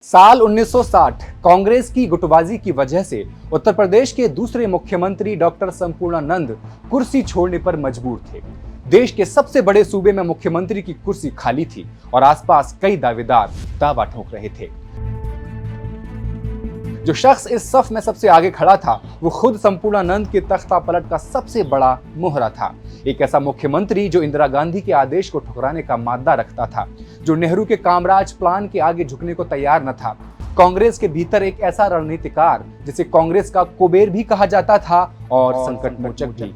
साल 1960 कांग्रेस की गुटबाजी की वजह से उत्तर प्रदेश के दूसरे मुख्यमंत्री डॉक्टर संपूर्णानंद कुर्सी छोड़ने पर मजबूर थे। देश के सबसे बड़े सूबे में मुख्यमंत्री की कुर्सी खाली थी और आसपास कई दावेदार दावा ठोक रहे थे। जो शख्स इस सफ में सबसे आगे खड़ा था वो खुद संपूर्णानंद के तख्ता पलट का सबसे बड़ा मोहरा था। एक ऐसा मुख्यमंत्री जो इंदिरा गांधी के आदेश को ठुकराने का मादा रखता था, जो नेहरू के कामराज प्लान के आगे झुकने को तैयार न था। कांग्रेस के भीतर एक ऐसा रणनीतिकार जिसे कांग्रेस का कुबेर भी कहा जाता था और संकट मोचक भी।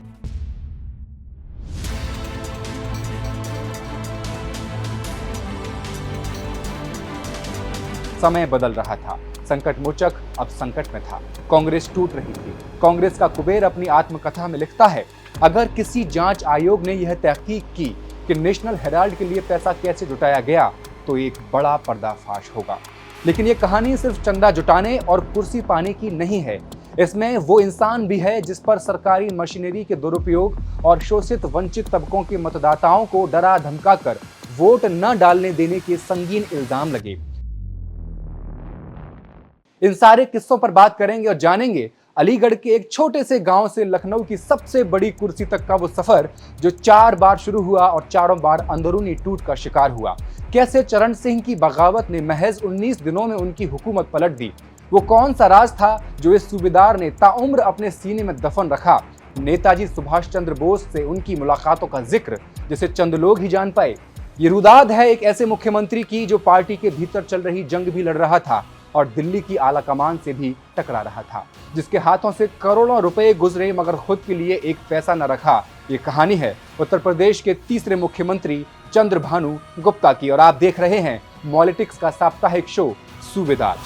समय बदल रहा था, संकट मोचक अब संकट में था। कांग्रेस टूट रही थी। कांग्रेस का कुबेर अपनी आत्मकथा में लिखता है, अगर किसी जांच आयोग ने यह तहकीक की कि नेशनल हेराल्ड के लिए पैसा कैसे जुटाया गया तो एक बड़ा पर्दाफाश होगा। लेकिन यह कहानी सिर्फ चंदा जुटाने और कुर्सी पाने की नहीं है। इसमें वो इंसान भी है जिस पर सरकारी मशीनरी के दुरुपयोग और शोषित वंचित तबकों के मतदाताओं को डरा धमकाकर वोट न डालने देने के संगीन इल्जाम लगे। इन सारे किस्सों पर बात करेंगे और जानेंगे अलीगढ़ के एक छोटे से गांव से लखनऊ की सबसे बड़ी कुर्सी तक का वो सफर जो 4 बार शुरू हुआ और चारों बार अंदरूनी टूट का शिकार हुआ। कैसे चरण सिंह की बगावत ने महज 19 दिनों में उनकी हुकूमत पलट दी। वो कौन सा राज था जो इस सूबेदार ने ताउम्र अपने सीने में दफन रखा। नेताजी सुभाष चंद्र बोस से उनकी मुलाकातों का जिक्र जिसे चंद लोग ही जान पाए। ये रुदाद है एक ऐसे मुख्यमंत्री की जो पार्टी के भीतर चल रही जंग भी लड़ रहा था और दिल्ली की आला कमान से भी टकरा रहा था, जिसके हाथों से करोड़ों रुपए गुजरे मगर खुद के लिए एक पैसा न रखा। ये कहानी है उत्तर प्रदेश के तीसरे मुख्यमंत्री चंद्रभानु गुप्ता की और आप देख रहे हैं पॉलिटिक्स का साप्ताहिक शो सूबेदार।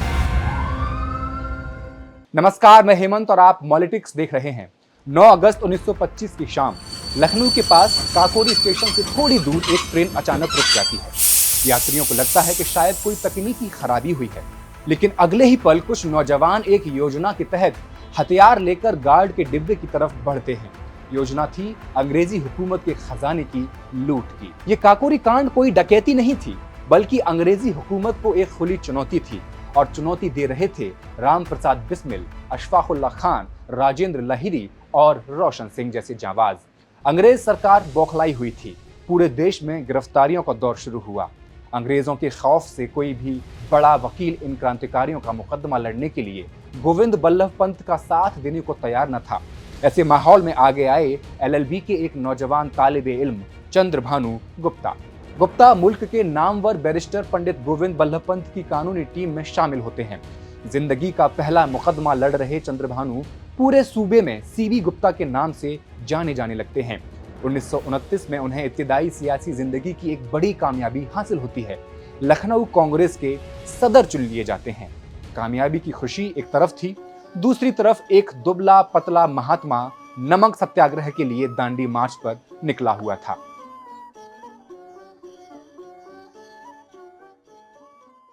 नमस्कार, मैं हेमंत और आप पॉलिटिक्स देख रहे हैं। 9 अगस्त 1925 की शाम लखनऊ के पास काकोरी स्टेशन से थोड़ी दूर एक ट्रेन अचानक रुक जाती है। यात्रियों को लगता है कि शायद कोई तकनीकी खराबी हुई है, लेकिन अगले ही पल कुछ नौजवान एक योजना के तहत हथियार लेकर गार्ड के डिब्बे की तरफ बढ़ते हैं। योजना थी अंग्रेजी हुकूमत के खजाने की लूट की। ये काकोरी कांड कोई डकैती नहीं थी, बल्कि अंग्रेजी हुकूमत को एक खुली चुनौती थी और चुनौती दे रहे थे राम प्रसाद बिस्मिल, अशफाकुल्ला खान, राजेंद्र लाहिरी और रोशन सिंह जैसे जांबाज। अंग्रेज सरकार बौखलाई हुई थी। पूरे देश में गिरफ्तारियों का दौर शुरू हुआ। अंग्रेजों के खौफ से कोई भी बड़ा वकील इन क्रांतिकारियों का मुकदमा लड़ने के लिए गोविंद बल्लभ पंत का साथ देने को तैयार न था। ऐसे माहौल में आगे आए LLB के एक नौजवान तालिबे इल्म चंद्रभानु गुप्ता मुल्क के नामवर बैरिस्टर पंडित गोविंद बल्लभ पंत की कानूनी टीम में शामिल होते हैं। जिंदगी का पहला मुकदमा लड़ रहे चंद्रभानु पूरे सूबे में CB गुप्ता के नाम से जाने जाने लगते हैं। 1929 में उन्हें इब्तिदाई सियासी जिंदगी की एक बड़ी कामयाबी हासिल होती है। लखनऊ कांग्रेस के सदर चुन लिए जाते हैं। कामयाबी की खुशी एक तरफ थी, दूसरी तरफ एक दुबला पतला महात्मा नमक सत्याग्रह के लिए दांडी मार्च पर निकला हुआ था।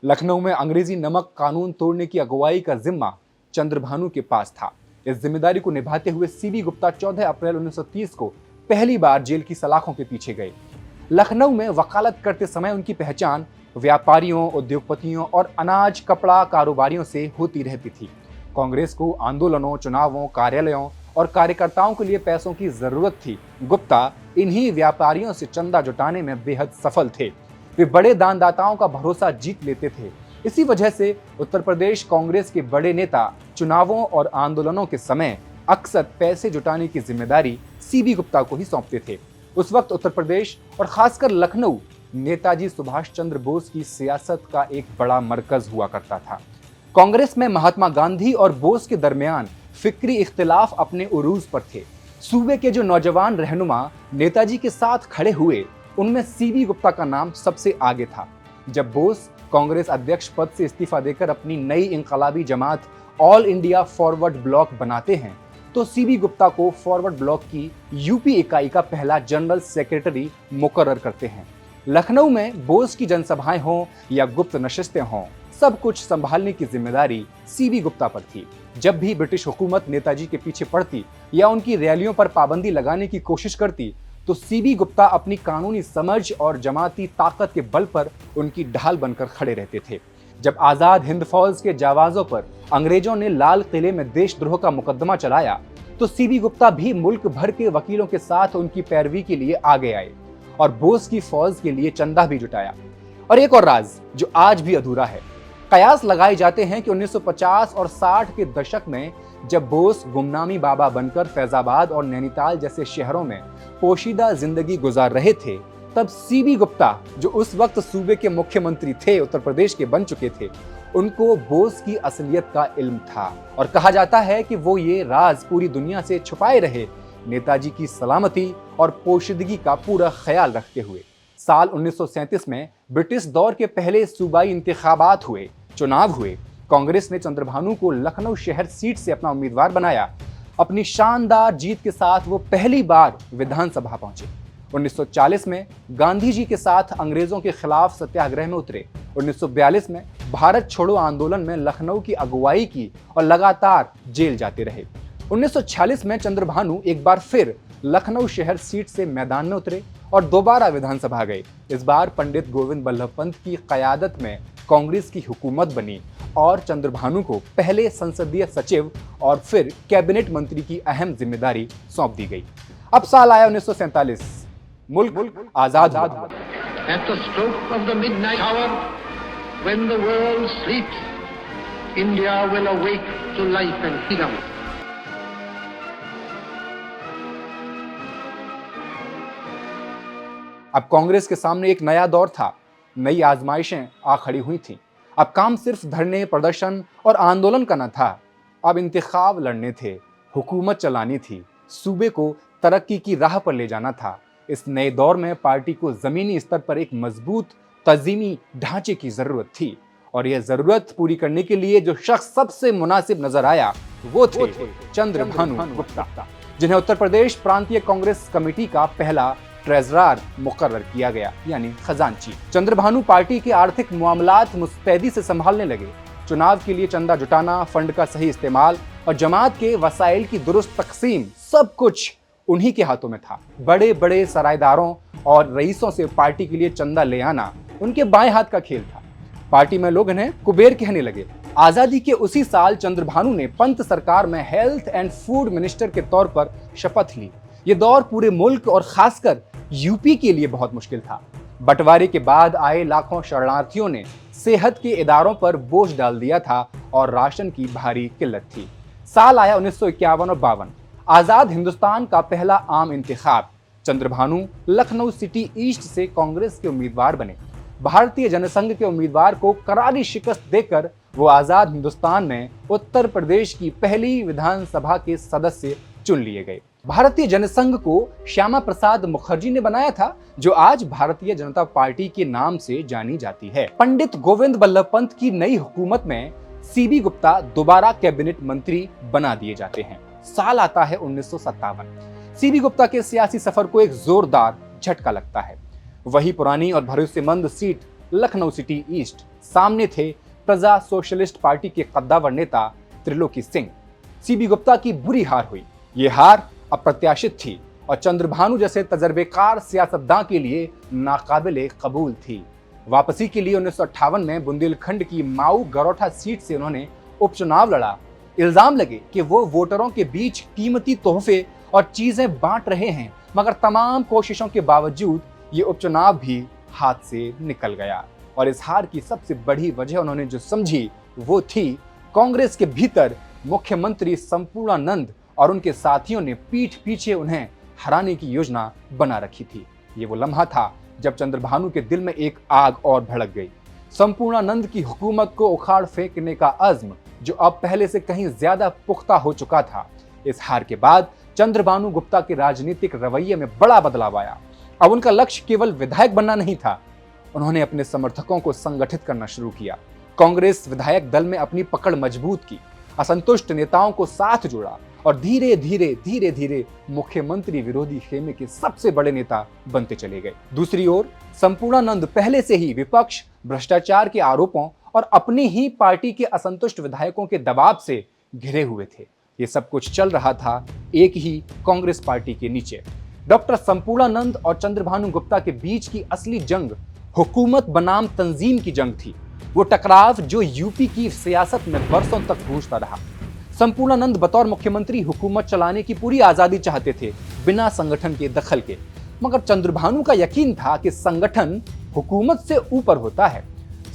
लखनऊ में अंग्रेजी नमक कानून तोड़ने की अगुवाई का जिम्मा चंद्रभानु के पास था। इस जिम्मेदारी को निभाते हुए CB गुप्ता 14 अप्रैल 1930 को पहली बार जेल की सलाखों के पीछे गए। लखनऊ में वकालत करते समय उनकी पहचान व्यापारियों, उद्योगपतियों और अनाज कपड़ा कारोबारियों से होती रहती थी। कांग्रेस को आंदोलनों, चुनावों, कार्यालयों और कार्यकर्ताओं के लिए पैसों की जरूरत थी। गुप्ता इन्हीं व्यापारियों से चंदा जुटाने में बेहद सफल थे। वे बड़े दानदाताओं का भरोसा जीत लेते थे। इसी वजह से उत्तर प्रदेश कांग्रेस के बड़े नेता चुनावों और आंदोलनों के समय अक्सर पैसे जुटाने की जिम्मेदारी CB गुप्ता को ही सौंपते थे। उस वक्त उत्तर प्रदेश और खासकर लखनऊ नेताजी सुभाष चंद्र बोस की सियासत का एक बड़ा मरकज हुआ करता था। कांग्रेस में महात्मा गांधी और बोस के दरमियान फिक्री इख्तिलाफ अपने उरूज पर थे। सूबे के जो नौजवान रहनुमा नेताजी के साथ खड़े हुए उनमें CB गुप्ता का नाम सबसे आगे था। जब बोस कांग्रेस अध्यक्ष पद से इस्तीफा देकर अपनी नई इंकलाबी जमात ऑल इंडिया फॉरवर्ड ब्लॉक बनाते हैं तो CB गुप्ता को फॉरवर्ड ब्लॉक की यूपी इकाई का पहला जनरल सेक्रेटरी मुकर्रर करते हैं। लखनऊ में बोस की जनसभाएं हों या गुप्त नशिस्तें हों, सब कुछ संभालने की जिम्मेदारी CB गुप्ता पर थी। जब भी ब्रिटिश हुकूमत नेताजी के पीछे पड़ती या उनकी रैलियों पर पाबंदी लगाने की कोशिश करती तो CB गुप्ता अपनी कानूनी समझ और जमाती ताकत के बल पर उनकी ढाल बनकर खड़े रहते थे। जब आजाद हिंद फौज के जावाजों पर अंग्रेजों ने लाल किले में देशद्रोह का मुकदमा चलाया तो सीबी गुप्ता भी मुल्क भर के वकीलों के साथ उनकी पैरवी के लिए आगे आए और बोस की फौज के लिए चंदा भी जुटाया। और एक और राज जो आज भी अधूरा है। कयास लगाए जाते हैं कि 1950 और 60 के दशक में जब बोस गुमनामी बाबा बनकर फैजाबाद और नैनीताल जैसे शहरों में पोशीदा जिंदगी गुजार रहे थे, तब सीबी गुप्ता जो उस वक्त सूबे के मुख्यमंत्री थे, उत्तर प्रदेश के बन चुके थे, उनको बोस की असलियत का इल्म था और कहा जाता है कि वो ये राज पूरी दुनिया से छुपाए रहे, नेताजी की सलामती और पोशीदगी का पूरा ख्याल रखते हुए। साल 1937 में ब्रिटिश दौर के पहले सूबाई इंतखाबात हुए, चुनाव हुए। कांग्रेस ने चंद्रभानु को लखनऊ शहर सीट से अपना उम्मीदवार बनाया। अपनी शानदार जीत के साथ वो पहली बार विधानसभा पहुंचे। 1940 में गांधी जी के साथ अंग्रेजों के खिलाफ सत्याग्रह में उतरे। 1942 में भारत छोड़ो आंदोलन में लखनऊ की अगुवाई की और लगातार जेल जाते रहे। 1946 में चंद्रभानु एक बार फिर लखनऊ शहर सीट से मैदान में उतरे और दोबारा विधानसभा गए। इस बार पंडित गोविंद बल्लभ पंत की क़यादत में कांग्रेस की हुकूमत बनी और चंद्रभानु को पहले संसदीय सचिव और फिर कैबिनेट मंत्री की अहम जिम्मेदारी सौंप दी गई। अब साल आया 1947, मुल्क आजाद हुआ। At the stroke of the midnight hour, when the world sleeps, India will awake to life and freedom. अब कांग्रेस के सामने एक नया दौर था, नई आजमाइशें आ खड़ी हुई थीं। अब काम सिर्फ धरने, प्रदर्शन और आंदोलन का न था, अब इंतखाब लड़ने थे, हुकूमत चलानी थी, सूबे को तरक्की की राह पर ले जाना था। इस नए दौर में पार्टी को जमीनी स्तर पर एक मजबूत तंजीमी ढांचे की जरूरत थी और यह जरूरत पूरी करने के लिए जो शख्स सबसे मुनासिब नजर आया वो थे चंद्रभानु गुप्ता, जिन्हें उत्तर प्रदेश प्रांतीय कांग्रेस कमेटी का पहला ट्रेजरर मुकर्रर किया गया, यानी खजांची। चंद्रभानु पार्टी के आर्थिक मामलात मुस्तैदी से संभालने लगे। चुनाव के लिए चंदा जुटाना, फंड का सही इस्तेमाल और जमात के वसाइल की दुरुस्त तकसीम, सब कुछ उन्हीं के हाथों में था। बड़े बड़े सरायदारों और रईसों से पार्टी के लिए चंदा ले आना उनके बाएं हाथ का खेल था। पार्टी में लोग इन्हें कुबेर कहने लगे। आजादी के उसी साल चंद्रभानु ने पंत सरकार में हेल्थ एंड फूड मिनिस्टर के तौर पर शपथ ली। ये दौर पूरे मुल्क और खासकर यूपी के लिए बहुत मुश्किल था। बंटवारे के बाद आए लाखों शरणार्थियों ने सेहत के इदारों पर बोझ डाल दिया था और राशन की भारी किल्लत थी। साल आया 1951 और 52, आजाद हिंदुस्तान का पहला आम इंतखाब। चंद्रभानु लखनऊ सिटी ईस्ट से कांग्रेस के उम्मीदवार बने। भारतीय जनसंघ के उम्मीदवार को करारी शिकस्त देकर वो आजाद हिंदुस्तान में उत्तर प्रदेश की पहली विधानसभा के सदस्य चुन लिए गए। भारतीय जनसंघ को श्यामा प्रसाद मुखर्जी ने बनाया था, जो आज भारतीय जनता पार्टी के नाम से जानी जाती है। पंडित गोविंद बल्लभ पंत की नई हुकूमत में सीबी गुप्ता दोबारा कैबिनेट मंत्री बना दिए जाते हैं। साल आता है 1957। सीबी गुप्ता के सियासी सफर को एक जोरदार झटका लगता है। वही पुरानी और भरोसेमंद सीट लखनऊ सिटी ईस्ट, सामने थे प्रजा सोशलिस्ट पार्टी के कद्दावर नेता त्रिलोकी सिंह। सीबी गुप्ता की बुरी हार हुई। ये हार अप्रत्याशित थी और चंद्रभानु जैसे तजर्बेकार सियासतदान के लिए नाकाबिले कबूल थी। वापसी के लिए 1958 में बुंदेलखंड की माऊ गरोठा सीट से उन्होंने उपचुनाव लड़ा। इल्जाम लगे कि वो वोटरों के बीच कीमती तोहफे और चीजें बांट रहे हैं, मगर तमाम कोशिशों के बावजूद ये उपचुनाव भी हाथ से निकल गया। और इस हार की सबसे बड़ी वजह उन्होंने जो समझी वो थी कांग्रेस के भीतर मुख्यमंत्री संपूर्णानंद और उनके साथियों ने पीठ पीछे उन्हें हराने की योजना बना रखी थी। ये वो लम्हा था जब चंद्रभानु के दिल में एक आग और भड़क गई। संपूर्णानंद की हुकूमत को उखाड़ फेंकने का अज़्म, जो अब पहले से कहीं ज्यादा पुख्ता हो चुका था। इस हार के बाद चंद्रभानु गुप्ता के राजनीतिक रवैये में बड़ा बदलाव आया। अब उनका लक्ष्य केवल विधायक बनना नहीं था, उन्होंने अपने समर्थकों को संगठित करना शुरू किया। कांग्रेस विधायक दल में अपनी पकड़ मजबूत की, असंतुष्ट नेताओं को साथ जोड़ा और धीरे धीरे मुख्यमंत्री विरोधी खेमे के सबसे बड़े नेता बनते चले गए। दूसरी ओर संपूर्णानंद पहले से ही विपक्ष, भ्रष्टाचार के आरोपों और अपनी ही पार्टी के असंतुष्ट विधायकों के दबाव से घिरे हुए थे। ये सब कुछ चल रहा था एक ही कांग्रेस पार्टी के नीचे। डॉक्टर संपूर्णानंद और चंद्रभानु गुप्ता के बीच की असली जंग हुकूमत बनाम तंजीम की जंग थी। वो टकराव जो यूपी की सियासत में बरसों तक गूंजता रहा। संपूर्णानंद बतौर मुख्यमंत्री हुकूमत चलाने की पूरी आजादी चाहते थे, बिना संगठन के दखल के। मगर चंद्रभानु का यकीन था कि संगठन हुकूमत से ऊपर होता है।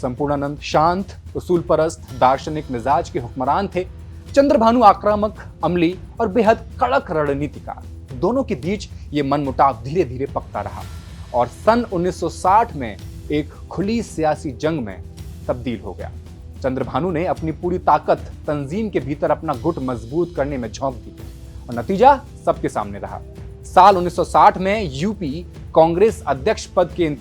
संपूर्णानंद शांत, उसूल परस्त, दार्शनिक मिजाज के हुक्मरान थे। चंद्रभानु आक्रामक, अमली और बेहद कड़क रणनीतिकार। दोनों के बीच ये मनमुटाव धीरे धीरे पकता रहा और सन 1960 में एक खुली सियासी जंग में तब्दील हो गया। चंद्रभानु ने अपनी पूरी ताकत तंजीम के भीतर अपना गुट मजबूत करने में झोंक दी और नतीजा सबके सामने रहा। साल 1960 में यूपी कांग्रेस अध्यक्ष पद के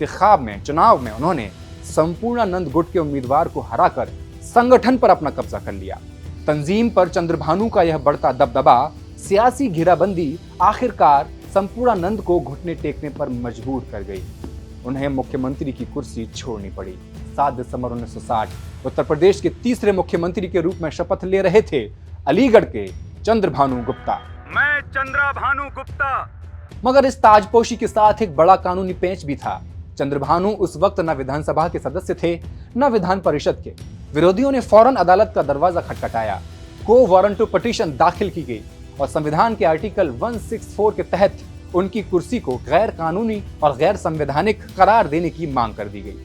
चुनाव में उन्होंने संपूर्णानंद गुट के उम्मीदवार को हराकर संगठन पर अपना कब्जा कर लिया। तंजीम पर चंद्रभानु का यह बढ़ता दबदबा, सियासी घेराबंदी आखिरकार संपूर्णानंद को घुटने टेकने पर मजबूर कर गई। उन्हें मुख्यमंत्री की कुर्सी छोड़नी पड़ी। 7 दिसंबर 1960 उत्तर प्रदेश के तीसरे मुख्यमंत्री के रूप में शपथ ले रहे थे अलीगढ़ के चंद्रभानु गुप्ता। मैं चंद्रभानु गुप्ता। मगर इस ताजपोशी के साथ एक बड़ा कानूनी पेंच भी था। चंद्रभानु उस वक्त न विधानसभा के सदस्य थे, न विधान परिषद के। विरोधियों ने फौरन अदालत का दरवाजा खटखटाया, को वारंटो पिटीशन दाखिल की गई और संविधान के आर्टिकल 164 के तहत उनकी कुर्सी को गैर कानूनी और गैर संवैधानिक करार देने की मांग कर दी गई।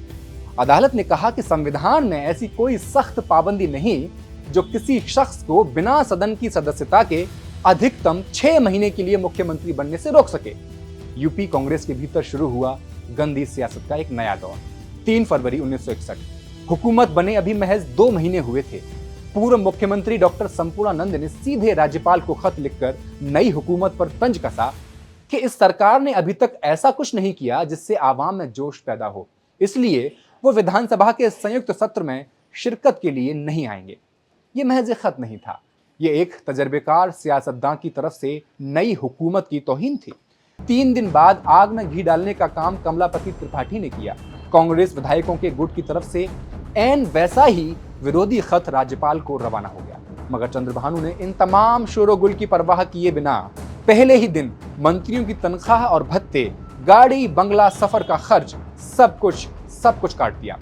अदालत ने कहा कि संविधान में ऐसी कोई सख्त पाबंदी नहीं जो किसी शख्स को बिना सदन की सदस्यता के अधिकतम 6 महीने के लिए मुख्यमंत्री बनने से रोक सके। यूपी कांग्रेस के भीतर शुरू हुआ गंदी सियासत का एक नया दौर। 3 फरवरी 1961 हुकूमत बने अभी महज 2 महीने हुए थे। पूर्व मुख्यमंत्री डॉक्टर संपूर्णानंद ने सीधे राज्यपाल को खत लिखकर नई हुकूमत पर तंज कसा कि इस सरकार ने अभी तक ऐसा कुछ नहीं किया जिससे आवाम में जोश पैदा हो, इसलिए वो विधानसभा के संयुक्त सत्र में शिरकत के लिए नहीं आएंगे। ये महज खत नहीं था, ये एक तजर्बेकार सियासतदान की तरफ से नई हुकूमत की तौहीन थी। 3 दिन बाद आग में घी डालने का काम कमलापति त्रिपाठी ने किया। कांग्रेस विधायकों के गुट की तरफ से ऐन वैसा ही विरोधी खत राज्यपाल को रवाना हो गया। मगर चंद्रभानु ने इन तमाम शोरगुल की परवाह किए बिना पहले ही दिन मंत्रियों की तनख्वाह और भत्ते, गाड़ी, बंगला, सफर का खर्च सब कुछ काट दिया।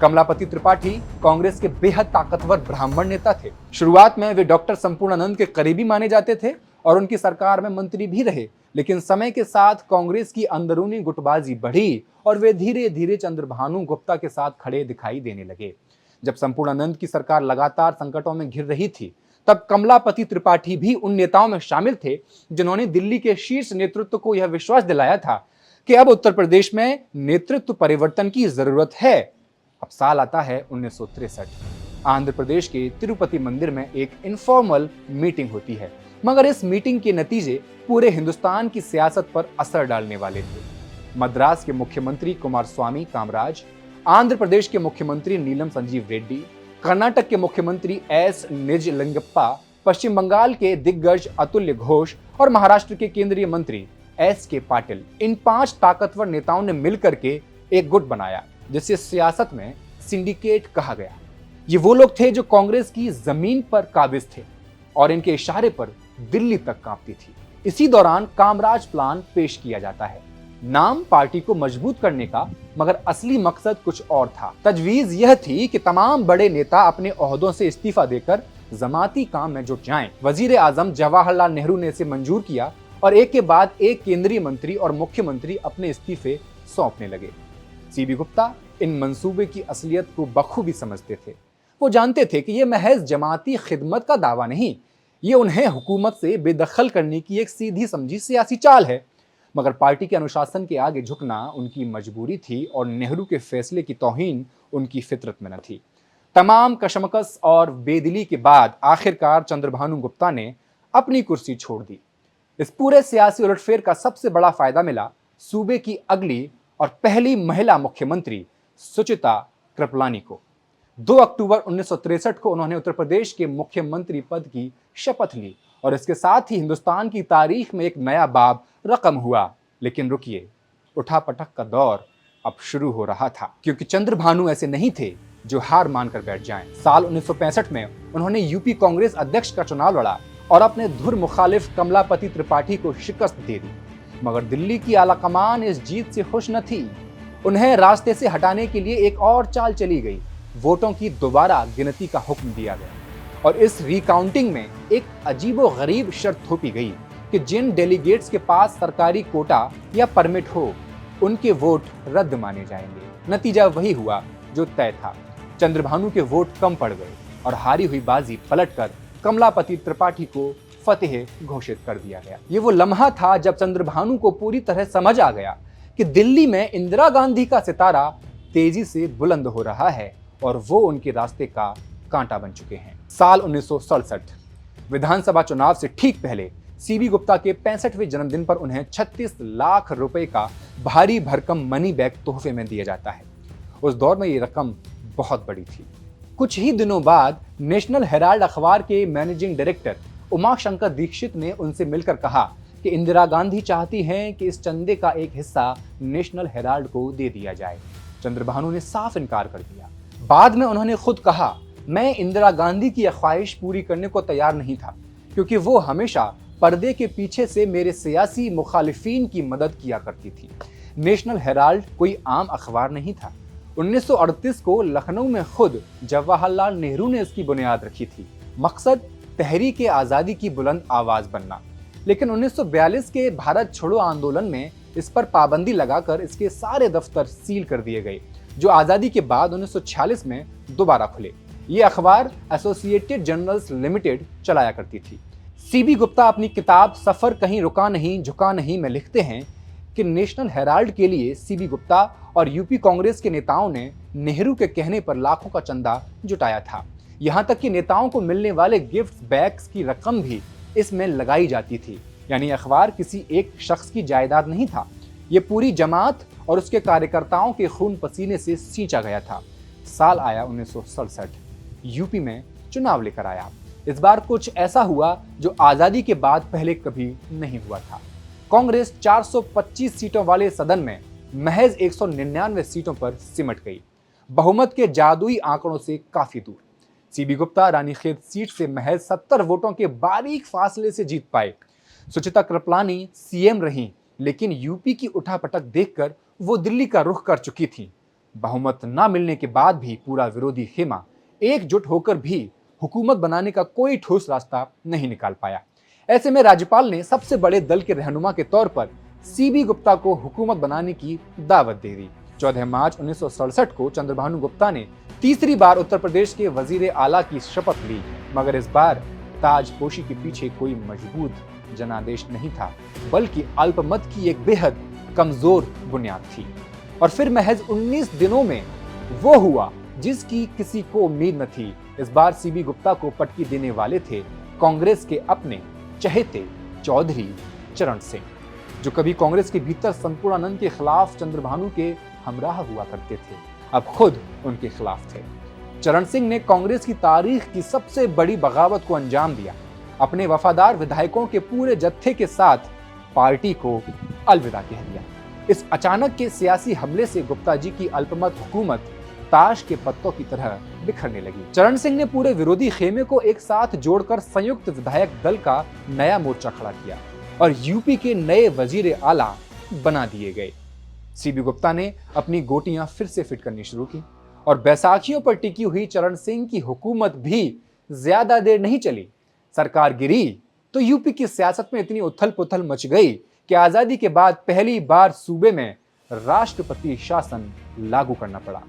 कमलापति त्रिपाठी कांग्रेस के बेहद ताकतवर ब्राह्मण नेता थे। शुरुआत में वे डॉक्टर संपूर्णानंद के करीबी माने जाते थे और उनकी सरकार में मंत्री भी रहे, लेकिन समय के साथ कांग्रेस की अंदरूनी गुटबाजी बढ़ी और वे धीरे धीरे चंद्रभानु गुप्ता के साथ खड़े दिखाई देने लगे। जब संपूर्णानंद की सरकार लगातार संकटों में घिर रही थी, तब कमलापति त्रिपाठी भी उन नेताओं में शामिल थे जिन्होंने दिल्ली के शीर्ष नेतृत्व को यह विश्वास दिलाया था कि अब उत्तर प्रदेश में नेतृत्व परिवर्तन की जरूरत है। अब साल आता है 1963। आंध्र प्रदेश के तिरुपति मंदिर में एक इनफॉर्मल मीटिंग होती है, मगर इस मीटिंग के नतीजे पूरे हिंदुस्तान की सियासत पर असर डालने वाले थे। मद्रास के मुख्यमंत्री कुमारस्वामी कामराज, आंध्र प्रदेश के मुख्यमंत्री नीलम संजीव रेड्डी, कर्नाटक के मुख्यमंत्री एस निजलिंगप्पा, पश्चिम बंगाल के दिग्गज अतुल्य घोष और महाराष्ट्र के केंद्रीय मंत्री एस के पाटिल, इन 5 ताकतवर नेताओं ने मिलकर के एक गुट बनाया जिसे सियासत में सिंडिकेट कहा गया। ये वो लोग थे जो कांग्रेस की जमीन पर काबिज थे और इनके इशारे पर दिल्ली तक कांपती थी। इसी दौरान कामराज प्लान पेश किया जाता है। नाम पार्टी को मजबूत करने का, मगर असली मकसद कुछ और था। तजवीज यह थी कि तमाम बड़े नेता अपने ओहदों से इस्तीफा देकर जमाती काम में जुट जाएं। वजीर आजम जवाहरलाल नेहरू ने इसे मंजूर किया और एक के बाद एक केंद्रीय मंत्री और मुख्यमंत्री अपने इस्तीफे सौंपने लगे। सीबी गुप्ता इन मंसूबे की असलियत को बखूबी समझते थे। वो जानते थे कि यह महज जमाती खिदमत का दावा नहीं, ये उन्हें हुकूमत से बेदखल करने की एक सीधी समझी सियासी चाल है। मगर पार्टी के अनुशासन के आगे झुकना उनकी मजबूरी थी और नेहरू के फैसले की तौहीन उनकी फितरत में न थी। तमाम कशमकश और बेदिली के बाद आखिरकार चंद्रभानु गुप्ता ने अपनी कुर्सी छोड़ दी। इस पूरे सियासी उलटफेर का सबसे बड़ा फायदा मिला सूबे की अगली और पहली महिला मुख्यमंत्री सुचिता कृपलानी को। 2 अक्टूबर 1963 को उन्होंने उत्तर प्रदेश के मुख्यमंत्री पद की शपथ ली और इसके साथ ही हिंदुस्तान की तारीख में एक नया बाब रकम हुआ। लेकिन रुकिए, उठापटक का दौर अब शुरू हो रहा था, क्योंकि चंद्रभानु ऐसे नहीं थे जो हार मानकर बैठ जाएं। साल 1965 में उन्होंने यूपी कांग्रेस अध्यक्ष का चुनाव लड़ा और अपने धुर मुखालिफ कमलापति त्रिपाठी को शिकस्त दे दी। मगर दिल्ली की आलाकमान इस जीत से खुश न थी। उन्हें रास्ते से हटाने के लिए एक और चाल चली गई। वोटों की दोबारा गिनती का हुक्म दिया गया और इस रिकाउंटिंग में एक अजीबोगरीब शर्त थोपी गई कि जिन डेलीगेट्स के पास सरकारी कोटा या परमिट हो उनके वोट रद्द माने जाएंगे। नतीजा वही हुआ जो तय था। चंद्रभानु के वोट कम पड़ गए और हारी हुई बाजी पलटकर कमलापति त्रिपाठी को फतेह घोषित कर दिया गया। ये वो लम्हा था जब चंद्रभानु को पूरी तरह समझ आ गया कि दिल्ली में इंदिरा गांधी का सितारा तेजी से बुलंद हो रहा है और वो उनके रास्ते का कांटा बन चुके हैं। साल 1967 विधानसभा चुनाव से ठीक पहले सीबी गुप्ता के 65वें जन्मदिन पर उन्हें 36 लाख रुपए का भारी भरकम मनी बैग तोहफे में दिया जाता है। उस दौर में ये रकम बहुत बड़ी थी। कुछ ही दिनों बाद नेशनल हेराल्ड अखबार के मैनेजिंग डायरेक्टर उमाशंकर दीक्षित ने उनसे मिलकर कहा कि इंदिरा गांधी चाहती हैं कि इस चंदे का एक हिस्सा नेशनल हेराल्ड को दे दिया जाए। चंद्रभानु ने साफ इनकार कर दिया। बाद में उन्होंने खुद कहा, मैं इंदिरा गांधी की यह ख्वाहिश पूरी करने को तैयार नहीं था क्योंकि वो हमेशा पर्दे के पीछे से मेरे सियासी मुखालिफिन की मदद किया करती थी। नेशनल हेराल्ड कोई आम अखबार नहीं था। 1938 को लखनऊ में खुद जवाहरलाल नेहरू ने इसकी बुनियाद रखी थी। मकसद तहरीक आज़ादी की बुलंद आवाज बनना। लेकिन 1942 के भारत छोड़ो आंदोलन में इस पर पाबंदी लगाकर इसके सारे दफ्तर सील कर दिए गए, जो आज़ादी के बाद 1946 में दोबारा खुले। ये अखबार एसोसिएटेड जर्नल्स लिमिटेड चलाया करती थी। सीबी गुप्ता अपनी किताब सफर कहीं रुका नहीं झुका नहीं में लिखते हैं कि नेशनल हेराल्ड के लिए सीबी गुप्ता और यूपी कांग्रेस के नेताओं ने नेहरू के कहने पर लाखों का चंदा जुटाया था। यहां तक कि नेताओं को मिलने वाले गिफ्ट बैग्स की रकम भी इसमें लगाई जाती थी। यानी अखबार किसी एक शख्स की जायदाद नहीं था, ये पूरी जमात और उसके कार्यकर्ताओं के खून पसीने से सींचा गया था। साल आया 1967। यूपी में चुनाव लेकर आया। इस बार कुछ ऐसा हुआ जो आजादी के बाद पहले कभी नहीं हुआ था। कांग्रेस 425 सीटों वाले सदन में महज 199 सीटों पर सिमट गई, बहुमत के जादुई आंकड़ों से काफी दूर। सीबी गुप्ता रानीखेत सीट से महज 70 वोटों के बारीक फासले से जीत पाए। सुचिता कृपलानी सीएम रहीं, लेकिन यूपी की उठापटक देखकर वो दिल्ली का रुख कर चुकी थी। बहुमत न मिलने के बाद भी पूरा विरोधी खेमा एकजुट होकर भी हुकूमत बनाने का कोई ठोस रास्ता नहीं निकाल पाया। ऐसे में राज्यपाल ने सबसे बड़े दल के रहनुमा के तौर पर सीबी गुप्ता को हुकूमत बनाने की दावत दे दी। 14 मार्च 1967 को चंद्रभानु गुप्ता ने तीसरी बार उत्तर प्रदेश के वजीर आला की शपथ ली, मगर इस बार ताजपोशी के पीछे कोई मजबूत जनादेश नहीं था, बल्कि अल्पमत की एक बेहद कमजोर बुनियाद थी। और फिर महज 19 दिनों में वो हुआ जिसकी किसी को उम्मीद न थी। इस बार सीबी गुप्ता को पटकी देने वाले थे कांग्रेस के अपने चहेते चौधरी चरण सिंह, जो कभी कांग्रेस के भीतर संपूर्णानंद के खिलाफ चंद्रभानु के हमराह हुआ करते थे, अब खुद उनके खिलाफ थे। चरण सिंह ने कांग्रेस की तारीख की सबसे बड़ी बगावत को अंजाम दिया। अपने वफादार विधायकों के पूरे जत्थे के साथ पार्टी को अलविदा कह दिया। इस अचानक के सियासी हमले से गुप्ता जी की अल्पमत हुकूमत ताश के पत्तों की तरह बिखरने लगी। चरण सिंह ने पूरे विरोधी खेमे को एक साथ जोड़कर संयुक्त विधायक दल का नया मोर्चा खड़ा किया और यूपी के नए वजीर आला बना दिए गए। सीबी गुप्ता ने अपनी गोटियां फिर से फिट करनी शुरू की और बैसाखियों पर टिकी हुई चरण सिंह की हुकूमत भी ज्यादा देर नहीं चली। सरकार गिरी तो यूपी की सियासत में इतनी उथल पुथल मच गई कि आजादी के बाद पहली बार सूबे में राष्ट्रपति शासन लागू करना पड़ा।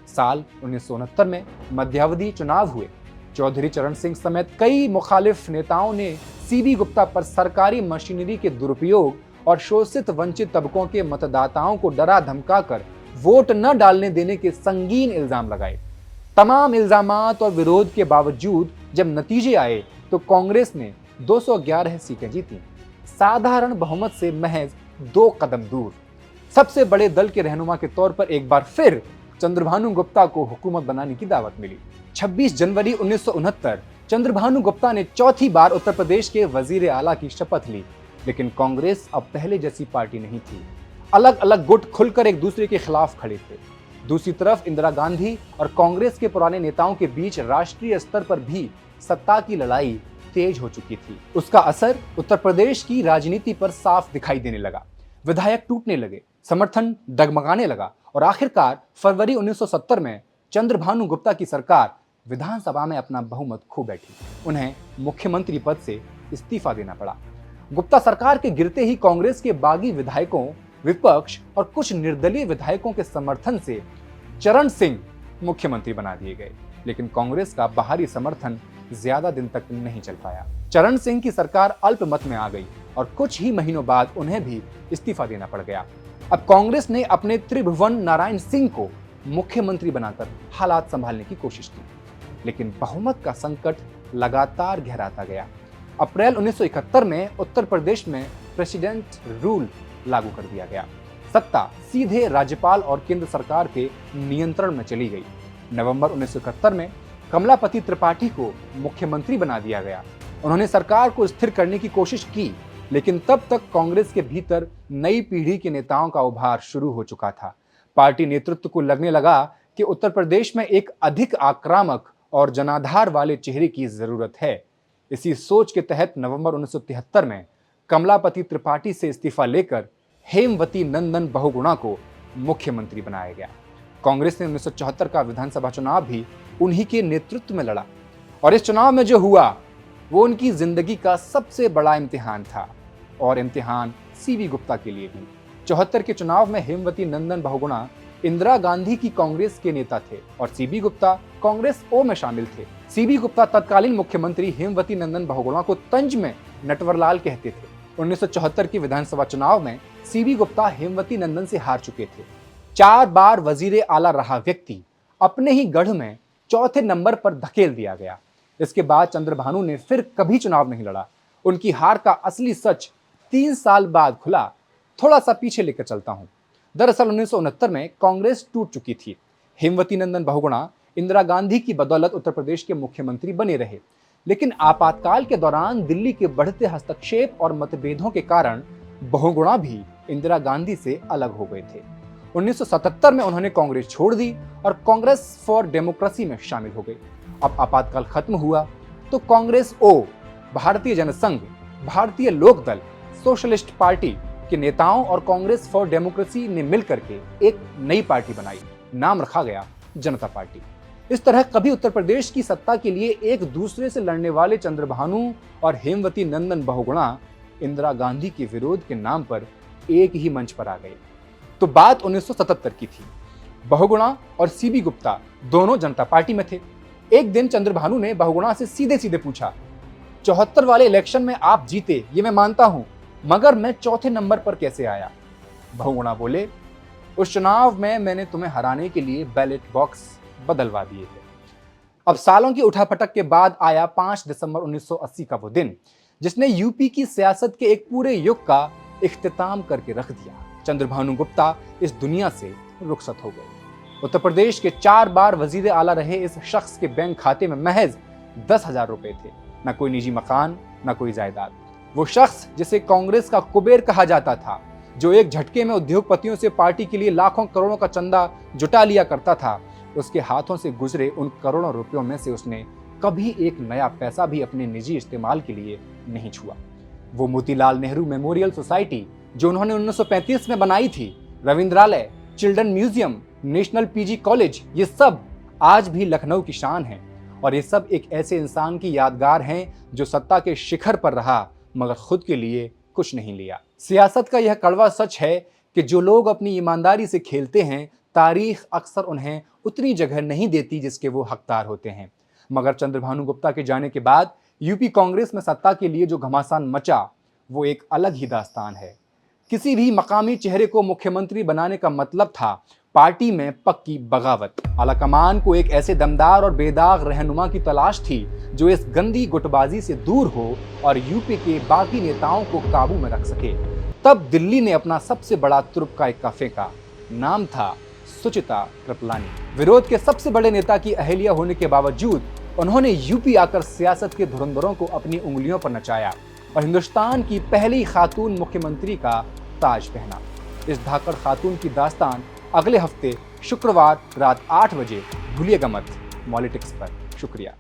साल 1969 में मध्यावधि चुनाव हुए। चौधरी चरण सिंह समेत कई मुखालिफ नेताओं ने सीबी गुप्ता पर सरकारी मशीनरी के दुरुपयोग और शोषित वंचित तबकों के मतदाताओं को डरा धमकाकर वोट न डालने देने के संगीन इल्जाम लगाए। तमाम इल्जामात और विरोध के बावजूद जब नतीजे आए तो कांग्रेस ने 211 सीटें जीती, साधारण बहुमत से महज 2 कदम दूर। सबसे बड़े दल के रहनुमा के तौर पर एक बार फिर चंद्रभानु गुप्ता को हुकूमत बनाने की दावत मिली। 26 जनवरी 1969 चंद्रभानु गुप्ता ने चौथी बार उत्तर प्रदेश के वजीर आला की शपथ ली, लेकिन कांग्रेस अब पहले जैसी पार्टी नहीं थी। अलग अलग गुट खुलकर एक दूसरे के खिलाफ खड़े थे। दूसरी तरफ इंदिरा गांधी और कांग्रेस के पुराने नेताओं के बीच राष्ट्रीय स्तर पर भी सत्ता की लड़ाई तेज हो चुकी थी। उसका असर उत्तर प्रदेश की राजनीति पर साफ दिखाई देने लगा। विधायक टूटने लगे, समर्थन डगमगाने लगा और आखिरकार फरवरी 1970 में चंद्रभानु गुप्ता की सरकार विधानसभा में अपना बहुमत खो बैठी। उन्हें मुख्यमंत्री पद से इस्तीफा देना पड़ा। गुप्ता सरकार के गिरते ही कांग्रेस के बागी विधायकों, विपक्ष और कुछ निर्दलीय विधायकों के समर्थन से चरण सिंह मुख्यमंत्री बना दिए गए, लेकिन कांग्रेस का बाहरी समर्थन ज्यादा दिन तक नहीं चल पाया। चरण सिंह की सरकार अल्पमत में आ गई और कुछ ही महीनों बाद उन्हें भी इस्तीफा देना पड़ गया। अब कांग्रेस ने अपने त्रिभुवन नारायण सिंह को मुख्यमंत्री बनाकर हालात संभालने की कोशिश की, लेकिन बहुमत का संकट लगातार गहराता गया। अप्रैल 1971 में उत्तर प्रदेश में प्रेसिडेंट रूल लागू कर दिया गया। सत्ता सीधे राज्यपाल और केंद्र सरकार के नियंत्रण में चली गई। नवंबर 1971 में कमलापति त्रिपाठी को मुख्यमंत्री बना दिया गया। उन्होंने सरकार को स्थिर करने की कोशिश की, लेकिन तब तक कांग्रेस के भीतर नई पीढ़ी के नेताओं का उभार शुरू हो चुका था। पार्टी नेतृत्व को लगने लगा कि उत्तर प्रदेश में एक अधिक आक्रामक और जनाधार वाले चेहरे की जरूरत है। इसी सोच के तहत नवंबर 1973 में कमलापति त्रिपाठी से इस्तीफा लेकर हेमवती नंदन बहुगुणा को मुख्यमंत्री बनाया गया। कांग्रेस ने 1974 का विधानसभा चुनाव भी उन्हीं के नेतृत्व में लड़ा और इस चुनाव में जो हुआ वो उनकी जिंदगी का सबसे बड़ा इम्तिहान था, और इम्तिहान सीवी गुप्ता के लिए भी। 74 के चुनाव में हेमवती नंदन बहुगुणा इंदिरा गांधी की कांग्रेस के नेता थे और सीबी गुप्ता कांग्रेस ओ में शामिल थे। सीबी गुप्ता तत्कालीन मुख्यमंत्री हेमवती नंदन बहुगुणा को तंज में नटवरलाल कहते थे। 1974 की विधानसभा चुनाव में सीबी गुप्ता हेमवती नंदन से हार चुके थे। 4 बार वजीरे आला रहा व्यक्ति अपने ही गढ़ में चौथे नंबर पर धकेल दिया गया। इसके बाद चंद्रभानु ने फिर कभी चुनाव नहीं लड़ा। उनकी हार का असली सच 3 साल बाद खुला। थोड़ा सा पीछे लेकर चलता हूं। दरअसल 1969 में कांग्रेस टूट चुकी थी। हेमवती नंदन बहुगुणा इंदिरा गांधी की बदौलत उत्तर प्रदेश के मुख्यमंत्री बने रहे, लेकिन आपातकाल के दौरान दिल्ली के बढ़ते हस्तक्षेप और मतभेदों के कारण बहुगुणा भी इंदिरा गांधी से अलग हो गए थे। 1977 में उन्होंने कांग्रेस छोड़ दी और कांग्रेस फॉर डेमोक्रेसी में शामिल हो गए। अब आपातकाल खत्म हुआ तो कांग्रेस ओ, भारतीय जनसंघ, भारतीय लोकदल, सोशलिस्ट पार्टी के नेताओं और कांग्रेस फॉर डेमोक्रेसी ने मिलकर के एक नई पार्टी बनाई। नाम रखा गया जनता पार्टी। इस तरह कभी उत्तर प्रदेश की सत्ता के लिए एक दूसरे से लड़ने वाले चंद्रभानु और हेमवती नंदन बहुगुणा इंदिरा गांधी के विरोध के नाम पर एक ही मंच पर आ गए। तो बात 1977 की थी। बहुगुणा और सीबी गुप्ता दोनों जनता पार्टी में थे। एक दिन चंद्रभानु ने बहुगुणा से सीधे सीधे पूछा, 74 वाले इलेक्शन में आप जीते ये मैं मानता हूं, मगर मैं चौथे नंबर पर कैसे आया? बहुगुणा बोले, उस चुनाव में मैंने तुम्हें हराने के लिए बैलेट बॉक्स बदलवा दिए थे। अब सालों की उठापटक के बाद आया 5 दिसंबर 1980 का वो दिन, जिसने यूपी की सियासत के एक पूरे युग का इख्तिताम करके रख दिया। चंद्रभानु गुप्ता इस दुनिया से रुखसत हो गए। उत्तर प्रदेश के 4 बार वजीर आला रहे इस शख्स के बैंक खाते में महज 10,000 रुपए थे। न कोई निजी मकान, न कोई जायदाद। वो शख्स जिसे कांग्रेस का कुबेर कहा जाता था, जो एक झटके में उद्योगपतियों से पार्टी के लिए लाखों करोड़ों का चंदा जुटा लिया करता था, उसके हाथों से गुजरे उन करोड़ों रुपयों में से उसने कभी एक नया पैसा भी अपने निजी इस्तेमाल के लिए नहीं छुआ। वो मोतीलाल नेहरू मेमोरियल सोसाइटी जो उन्होंने 1935 में बनाई थी, Ravindralaya, children museum, national PG college, ये सब आज भी लखनऊ की शान है। और ये सब एक ऐसे इंसान की यादगार हैं जो सत्ता के शिखर पर रहा मगर खुद के लिए कुछ नहीं लिया। सियासत का यह कड़वा सच है कि जो लोग अपनी ईमानदारी से खेलते हैं, तारीख अक्सर उन्हें उतनी जगह नहीं देती जिसके वो हकदार होते हैं। मगर चंद्रभानु गुप्ता के जाने के बाद यूपी कांग्रेस में सत्ता के लिए जो घमासान मचा वो एक अलग ही दास्तान है। किसी भी मकामी चेहरे को मुख्यमंत्री बनाने का मतलब था पार्टी में पक्की बगावत। आलाकमान को एक ऐसे दमदार और बेदाग रहनुमा की तलाश थी जो इस गंदी गुटबाजी से दूर हो और यूपी के बाकी नेताओं को काबू में रख सके। तब दिल्ली ने अपना सबसे बड़ा तुर्क का इक्का फेंका। नाम था सुचिता कृपलानी। विरोध के सबसे बड़े नेता की अहलिया होने के बावजूद उन्होंने यूपी आकर सियासत के धुरंधरों को अपनी उंगलियों पर नचाया और हिंदुस्तान की पहली खातून मुख्यमंत्री का ताज पहना। इस धाकड़ खातून की दास्तान अगले हफ्ते शुक्रवार रात 8 बजे भूलिएगा मत। पॉलिटिक्स पर। शुक्रिया।